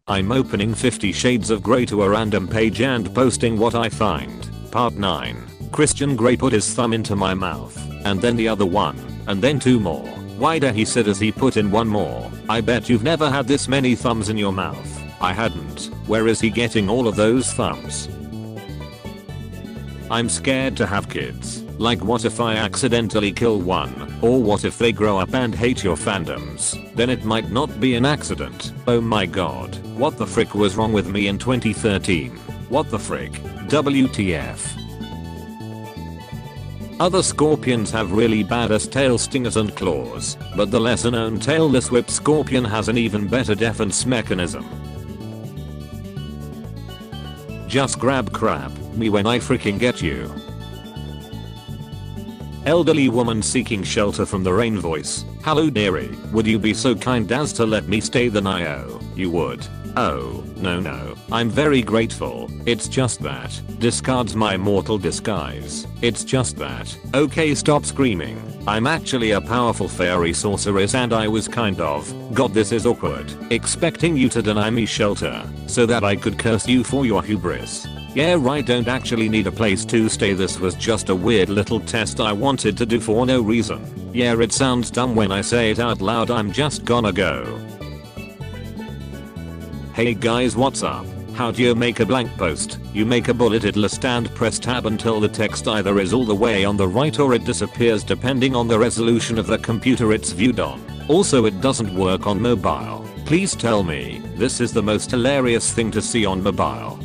I'm opening 50 Shades of Grey to a random page and posting what I find. Part 9. Christian Grey put his thumb into my mouth, and then the other one, and then 2 more. Wider, he said as he put in 1 more. I bet you've never had this many thumbs in your mouth. I hadn't. Where is he getting all of those thumbs? I'm scared to have kids. Like, what if I accidentally kill one? Or what if they grow up and hate your fandoms? Then it might not be an accident. Oh my god. What the frick was wrong with me in 2013? What the frick? WTF. Other scorpions have really badass tail stingers and claws, but the lesser known tailless whip scorpion has an even better defense mechanism. Just grab crap me when I freaking get you. Elderly woman seeking shelter from the rain voice. Hello dearie, would you be so kind as to let me stay the night? Oh, you would? Oh, no, I'm very grateful. It's just that. Discards my mortal disguise. It's just that. Okay, stop screaming. I'm actually a powerful fairy sorceress and I was kind of, God this is awkward, expecting you to deny me shelter, so that I could curse you for your hubris. Yeah right, don't actually need a place to stay, this was just a weird little test I wanted to do for no reason. Yeah, it sounds dumb when I say it out loud, I'm just gonna go. Hey guys, what's up? How do you make a blank post? You make a bulleted list and press tab until the text either is all the way on the right or it disappears depending on the resolution of the computer it's viewed on. Also, it doesn't work on mobile. Please tell me, this is the most hilarious thing to see on mobile.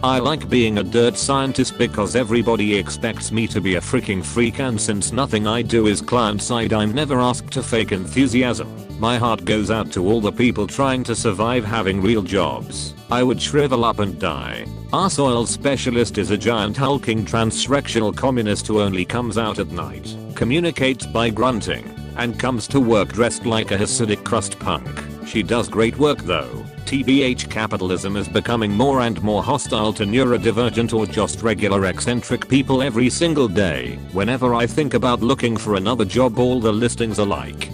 I like being a dirt scientist because everybody expects me to be a freaking freak, and since nothing I do is client side, I'm never asked to fake enthusiasm. My heart goes out to all the people trying to survive having real jobs. I would shrivel up and die. Our soil specialist is a giant hulking transrectional communist who only comes out at night, communicates by grunting, and comes to work dressed like a Hasidic crust punk. She does great work though. TBH, capitalism is becoming more and more hostile to neurodivergent or just regular eccentric people every single day. Whenever I think about looking for another job, all the listings are like,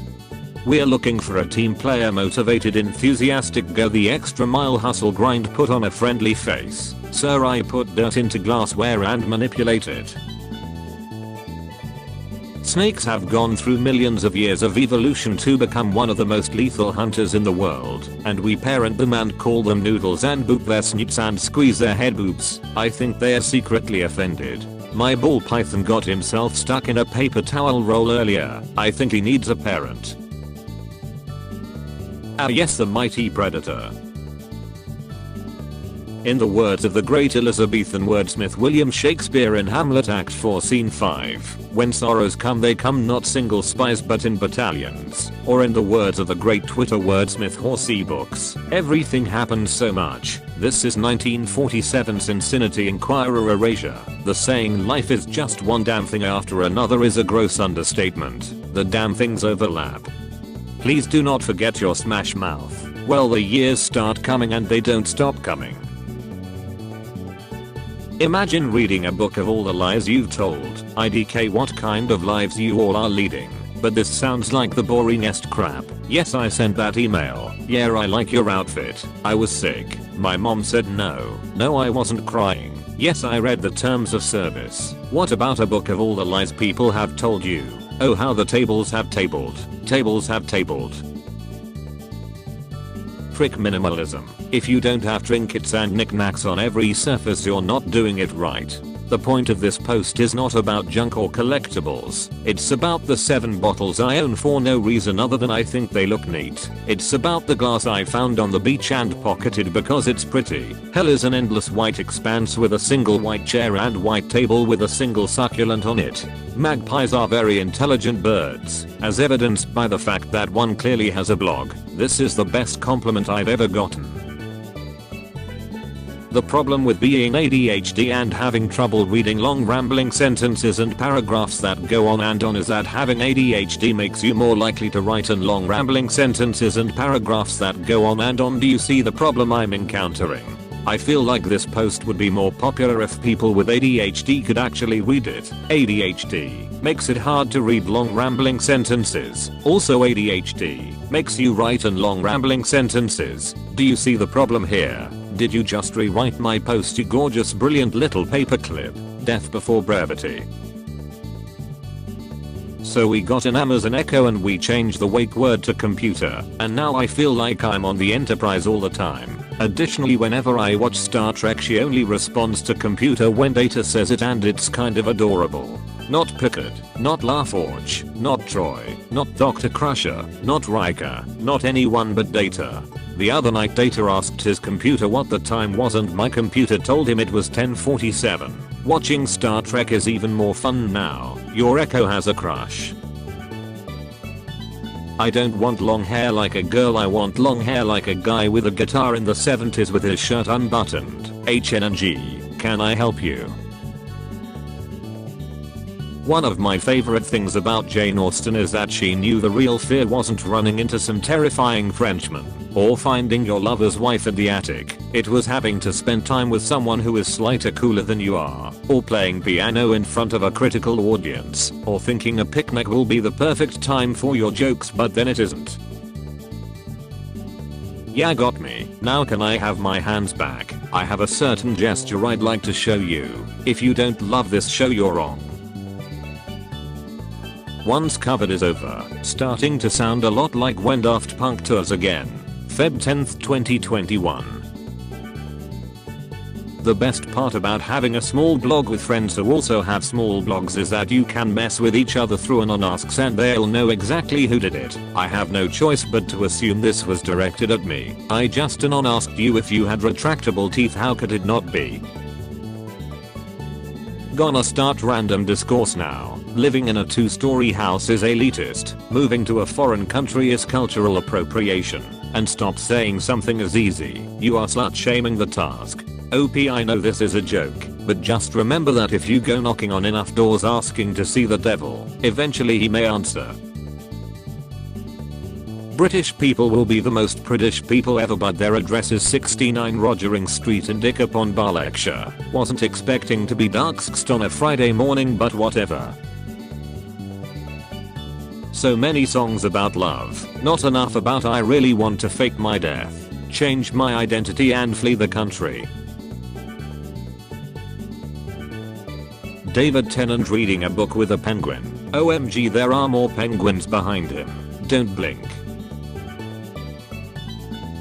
we're looking for a team player, motivated, enthusiastic, go the extra mile, hustle, grind, put on a friendly face. Sir, I put dirt into glassware and manipulate it. Snakes have gone through millions of years of evolution to become one of the most lethal hunters in the world, and we parent them and call them noodles and boop their snoots and squeeze their head boops. I think they are secretly offended. My ball python got himself stuck in a paper towel roll earlier. I think he needs a parent. Ah yes, the mighty predator. In the words of the great Elizabethan wordsmith William Shakespeare in Hamlet Act 4 Scene 5, when sorrows come they come not single spies but in battalions. Or in the words of the great Twitter wordsmith Horsey Books, everything happens so much. This is 1947 Cincinnati Enquirer erasure. The saying life is just one damn thing after another is a gross understatement. The damn things overlap. Please do not forget your smash mouth. Well, the years start coming and they don't stop coming. Imagine reading a book of all the lies you've told. IDK, what kind of lives you all are leading. But this sounds like the boringest crap. Yes, I sent that email. Yeah, I like your outfit. I was sick. My mom said no. No, I wasn't crying. Yes, I read the terms of service. What about a book of all the lies people have told you? Oh, how the tables have tabled. Tables have tabled. Frick minimalism. If you don't have trinkets and knickknacks on every surface, you're not doing it right. The point of this post is not about junk or collectibles. It's about the 7 bottles I own for no reason other than I think they look neat. It's about the glass I found on the beach and pocketed because it's pretty. Hell is an endless white expanse with a single white chair and white table with a single succulent on it. Magpies are very intelligent birds, as evidenced by the fact that one clearly has a blog. This is the best compliment I've ever gotten. The problem with being ADHD and having trouble reading long rambling sentences and paragraphs that go on and on is that having ADHD makes you more likely to write in long rambling sentences and paragraphs that go on and on. Do you see the problem I'm encountering? I feel like this post would be more popular if people with ADHD could actually read it. ADHD. makes it hard to read long rambling sentences. Also ADHD makes you write in long rambling sentences. Do you see the problem here? Did you just rewrite my post, you gorgeous brilliant little paperclip? Death before brevity. So we got an Amazon Echo and we changed the wake word to computer, and now I feel like I'm on the Enterprise all the time. Additionally, whenever I watch Star Trek she only responds to computer when Data says it, and it's kind of adorable. Not Pickard, not LaForge, not Troy, not Dr. Crusher, not Riker, not anyone but Data. The other night Data asked his computer what the time was and my computer told him it was 10:47. Watching Star Trek is even more fun now. Your Echo has a crush. I don't want long hair like a girl, I want long hair like a guy with a guitar in the 70s with his shirt unbuttoned. HNG, can I help you? One of my favorite things about Jane Austen is that she knew the real fear wasn't running into some terrifying Frenchman, or finding your lover's wife in the attic. It was having to spend time with someone who is slightly cooler than you are, or playing piano in front of a critical audience, or thinking a picnic will be the perfect time for your jokes but then it isn't. Yeah, got me. Now can I have my hands back? I have a certain gesture I'd like to show you. If you don't love this show, you're wrong. Once covered is over, starting to sound a lot like when Daft Punk tours again. Feb 10th 2021. The best part about having a small blog with friends who also have small blogs is that you can mess with each other through anonasks and they'll know exactly who did it. I have no choice but to assume this was directed at me. I just asked you if you had retractable teeth, how could it not be? Gonna start random discourse now. Living in a 2-story house is elitist. Moving to a foreign country is cultural appropriation. And stop saying something is easy. You are slut shaming the task. OP, I know this is a joke, but just remember that if you go knocking on enough doors asking to see the devil, eventually he may answer. British people will be the most British people ever, but their address is 69 Rogering Street in Dick upon Berkshire. Wasn't expecting to be darkest on a Friday morning, but whatever. So many songs about love, not enough about I really want to fake my death, change my identity and flee the country. David Tennant reading a book with a penguin. OMG, there are more penguins behind him. Don't blink.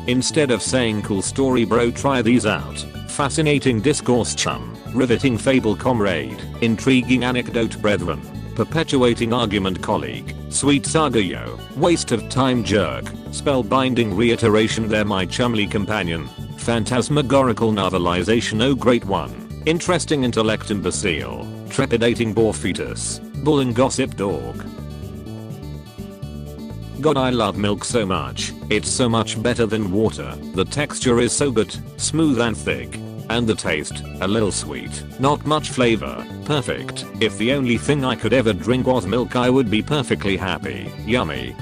Instead of saying cool story bro, try these out. Fascinating discourse chum, riveting fable comrade, intriguing anecdote brethren, perpetuating argument colleague, sweet saga yo, waste of time jerk, spellbinding reiteration there my chumly companion, phantasmagorical novelization oh great one, interesting intellect imbecile, trepidating bore fetus, bull and gossip dog. God, I love milk so much. It's so much better than water. The texture is so good, smooth and thick. And the taste, a little sweet, not much flavor, perfect. If the only thing I could ever drink was milk, I would be perfectly happy. Yummy.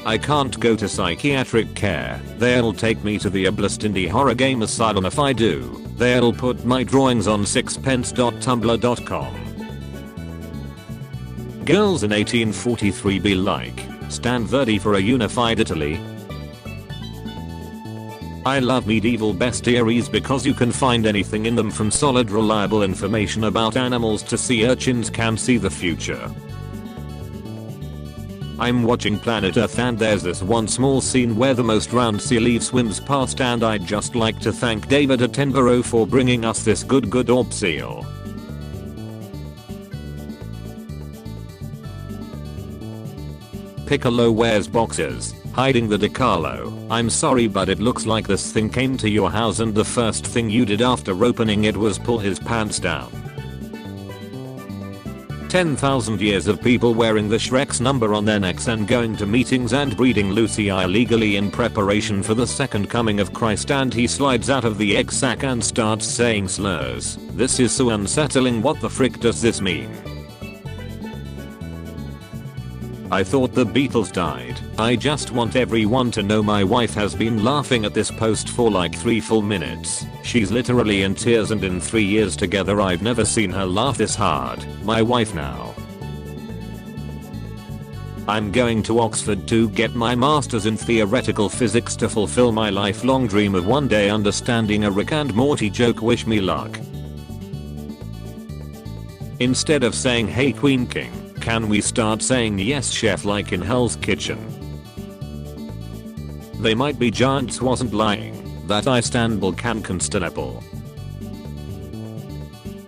I can't go to psychiatric care. They'll take me to the oblast indie horror game asylum if I do. They'll put my drawings on sixpence.tumblr.com. Girls in 1843 be like, stand verdi for a unified Italy. I love medieval bestiaries because you can find anything in them, from solid reliable information about animals to sea urchins can see the future. I'm watching Planet Earth and there's this one small scene where the most round sea leaf swims past, and I'd just like to thank David Attenborough for bringing us this good orb seal. Piccolo wears boxers, hiding the DiCarlo. I'm sorry, but it looks like this thing came to your house and the first thing you did after opening it was pull his pants down. 10,000 years of people wearing the Shrek's number on their necks and going to meetings and breeding Lucy illegally in preparation for the second coming of Christ, and he slides out of the egg sack and starts saying slurs. This is so unsettling. What the frick does this mean? I thought the Beatles died. I just want everyone to know my wife has been laughing at this post for like 3 full minutes. She's literally in tears, and in 3 years together I've never seen her laugh this hard. My wife now. I'm going to Oxford to get my master's in theoretical physics to fulfill my lifelong dream of one day understanding a Rick and Morty joke. Wish me luck. Instead of saying hey Queen King, can we start saying yes chef like in Hell's Kitchen? They might be giants wasn't lying. That Istanbul can Constantinople.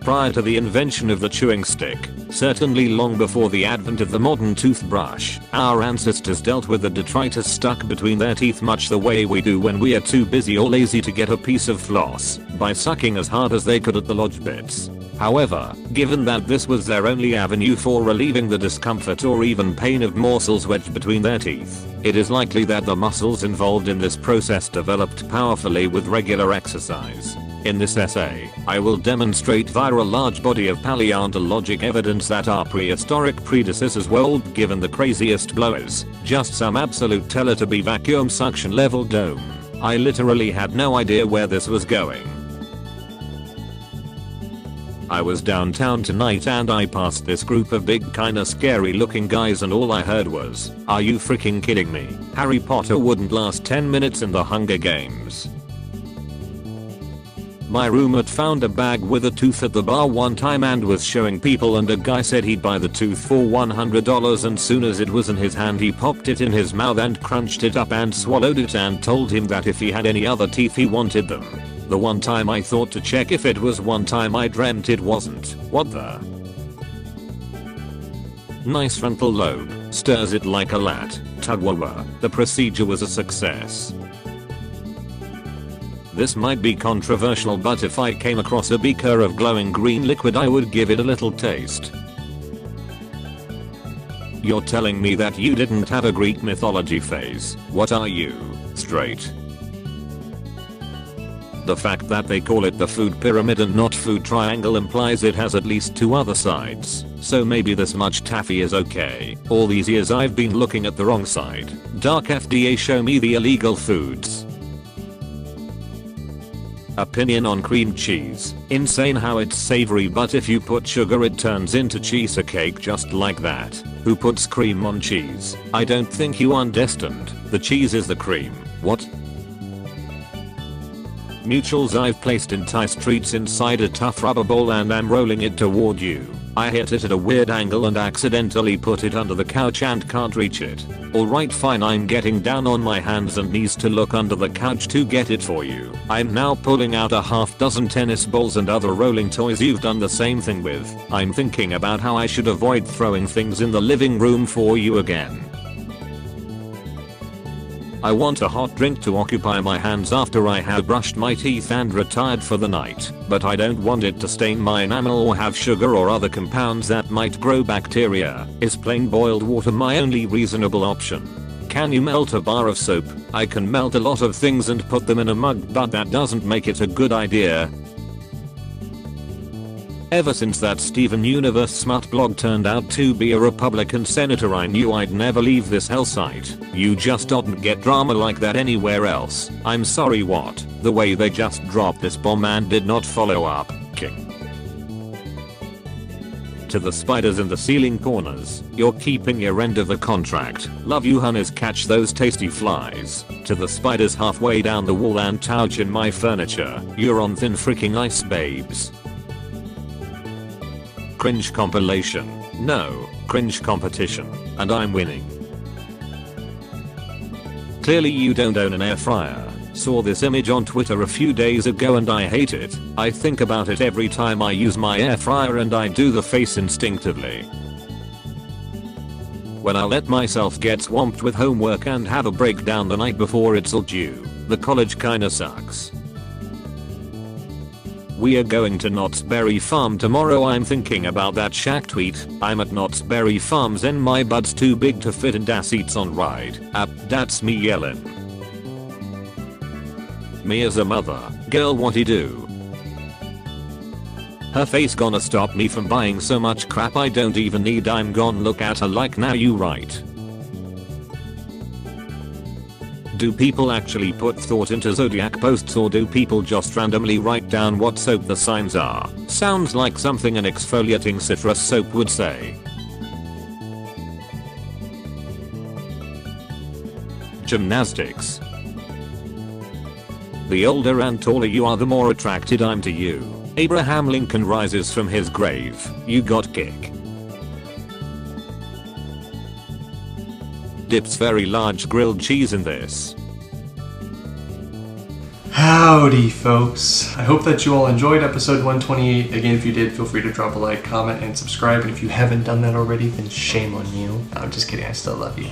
Prior to the invention of the chewing stick, certainly long before the advent of the modern toothbrush, our ancestors dealt with the detritus stuck between their teeth much the way we do when we are too busy or lazy to get a piece of floss, by sucking as hard as they could at the lodge bits. However, given that this was their only avenue for relieving the discomfort or even pain of morsels wedged between their teeth, it is likely that the muscles involved in this process developed powerfully with regular exercise. In this essay, I will demonstrate via a large body of paleontologic evidence that our prehistoric predecessors were old given the craziest blowers, just some absolute Teletubby vacuum suction level dome. I literally had no idea where this was going. I was downtown tonight and I passed this group of big kinda scary looking guys and all I heard was, "Are you freaking kidding me? Harry Potter wouldn't last 10 minutes in the Hunger Games." My roommate found a bag with a tooth at the bar one time and was showing people, and a guy said he'd buy the tooth for $100, and soon as it was in his hand he popped it in his mouth and crunched it up and swallowed it and told him that if he had any other teeth he wanted them. The one time I thought to check if it was, one time I dreamt it wasn't. What the? Nice frontal lobe, stirs it like a lat, tugwawa. The procedure was a success. This might be controversial, but if I came across a beaker of glowing green liquid I would give it a little taste. You're telling me that you didn't have a Greek mythology phase? What are you, straight? The fact that they call it the food pyramid and not food triangle implies it has at least 2 other sides, so maybe this much taffy is okay. All these years I've been looking at the wrong side. Dark FDA, show me the illegal foods. Opinion on cream cheese. Insane how it's savory, but if you put sugar it turns into cheese cake just like that. Who puts cream on cheese? I don't think you undestined. The cheese is the cream. What? Mutuals, I've placed enticed treats inside a tough rubber ball and I'm rolling it toward you. I hit it at a weird angle and accidentally put it under the couch and can't reach it. Alright fine, I'm getting down on my hands and knees to look under the couch to get it for you. I'm now pulling out a half dozen tennis balls and other rolling toys you've done the same thing with. I'm thinking about how I should avoid throwing things in the living room for you again. I want a hot drink to occupy my hands after I have brushed my teeth and retired for the night, but I don't want it to stain my enamel or have sugar or other compounds that might grow bacteria. Is plain boiled water my only reasonable option? Can you melt a bar of soap? I can melt a lot of things and put them in a mug, but that doesn't make it a good idea. Ever since that Steven Universe smut blog turned out to be a Republican senator, I knew I'd never leave this hell site. You just don't get drama like that anywhere else. I'm sorry, what? The way they just dropped this bomb and did not follow up. King. To the spiders in the ceiling corners, you're keeping your end of the contract. Love you honeys, catch those tasty flies. To the spiders halfway down the wall and touch in my furniture, you're on thin freaking ice, babes. Cringe compilation. No, cringe competition. And I'm winning. Clearly you don't own an air fryer. Saw this image on Twitter a few days ago and I hate it. I think about it every time I use my air fryer and I do the face instinctively. When I let myself get swamped with homework and have a breakdown the night before it's all due. The college kinda sucks. We are going to Knott's Berry Farm tomorrow. I'm thinking about that Shaq tweet. I'm at Knott's Berry Farms and my bud's too big to fit in das seats on ride. That's me yelling. Me as a mother. Girl, what'd do? Her face gonna stop me from buying so much crap I don't even need. I'm gonna look at her like, now you right. Do people actually put thought into zodiac posts, or do people just randomly write down what soap the signs are? Sounds like something an exfoliating citrus soap would say. Gymnastics. The older and taller you are, the more attracted I'm to you. Abraham Lincoln rises from his grave. You got kick. Dips very large grilled cheese in this. Howdy folks, I hope that you all enjoyed episode 128. Again, if you did, feel free to drop a like, comment, and subscribe, and if you haven't done that already, then shame on you. I'm just kidding, I still love you.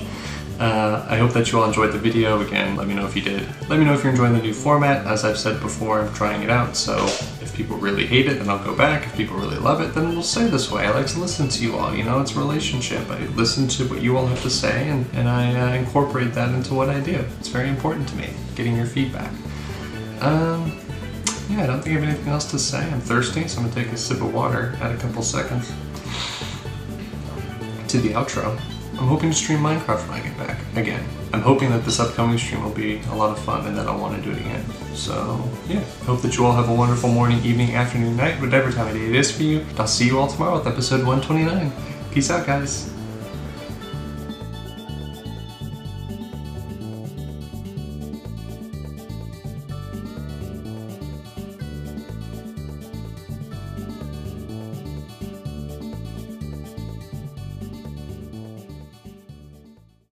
I hope that you all enjoyed the video. Again, let me know if you did. Let me know if you're enjoying the new format. As I've said before, I'm trying it out, so if people really hate it, then I'll go back. If people really love it, then we'll stay this way. I like to listen to you all, you know, it's a relationship. I listen to what you all have to say, and I incorporate that into what I do. It's very important to me, getting your feedback. Yeah, I don't think I have anything else to say. I'm thirsty, so I'm gonna take a sip of water, add a couple seconds to the outro. I'm hoping to stream Minecraft when I get back. Again, I'm hoping that this upcoming stream will be a lot of fun and that I'll want to do it again. So, yeah. Hope that you all have a wonderful morning, evening, afternoon, night, whatever time of day it is for you. I'll see you all tomorrow with episode 129. Peace out, guys.